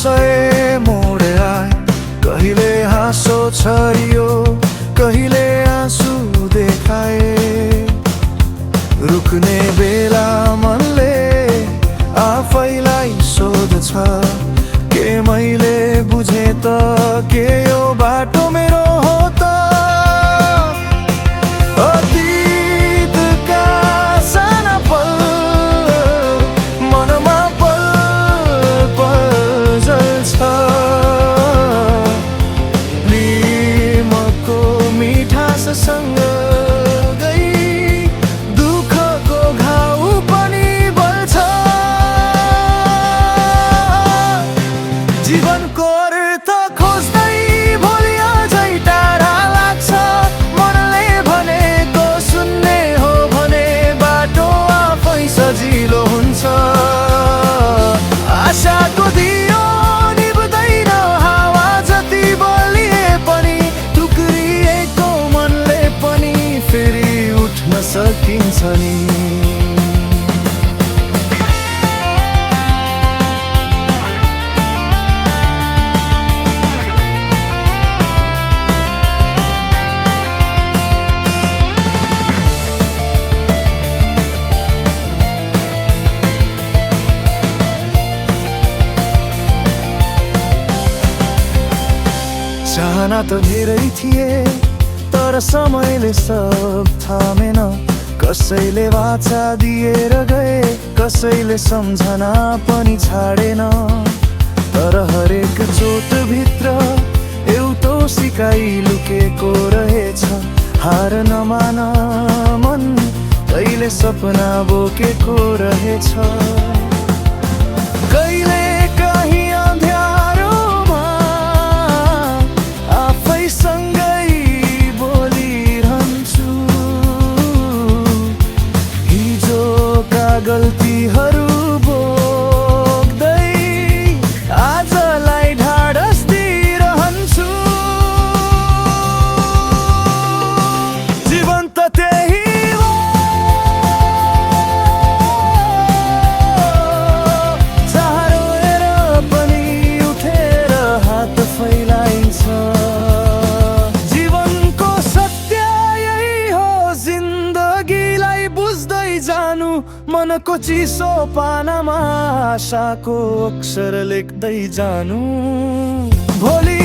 सय मोड आए, कहिले हाँसो छरियो कहिले आँसु देखाए। रुक्ने बेला मनले आफैलाई सोध्छ, के मैले बुझे त के यो बाटो मेरो हो त। अतीतका साना पल मनमा पल पल जल्छ, प्रेमको मिठाससँग दुःखको घाउ पनि बल्छ। जीवनको अर्थ खोज्दै भोलि अझै टाढा लाग्छ, मनले भनेको सुन्ने हो भने बाटो आफै सजिलो हुन्छ। आशाको दियो निभ्दैन हावा जति बलिए पनि, टुक्रिएको मनले पनि फेरि उठ्न सकिन्छ नि। चाहना त धेरै थिए तर समयले सब थामेन। कसैले वाचा दिएर गए, कसैले सम्झना पनि छाडेन। तर हरेक चोट भित्र एउटो सिकाइ लुकेको रहेछ, हार नमान मन कहिले सपना बोकेको रहेछ। कहिले कहीँ अँध्यारोमा आफैसँगै बोलिरहन्छु, हिजोका गल्तीहरू बोक्दै आजलाई ढाडस दिइरहन्छु। जीवन त त्यही हो, चाहेर पनि उठेर हात फैलाइन्छ। जीवनको सत्य यही हो, जिन्दगीलाई बुझ्दै जानु, मनको चिसो पानामा आशाको अक्षर लेख्दै जानु। भोलि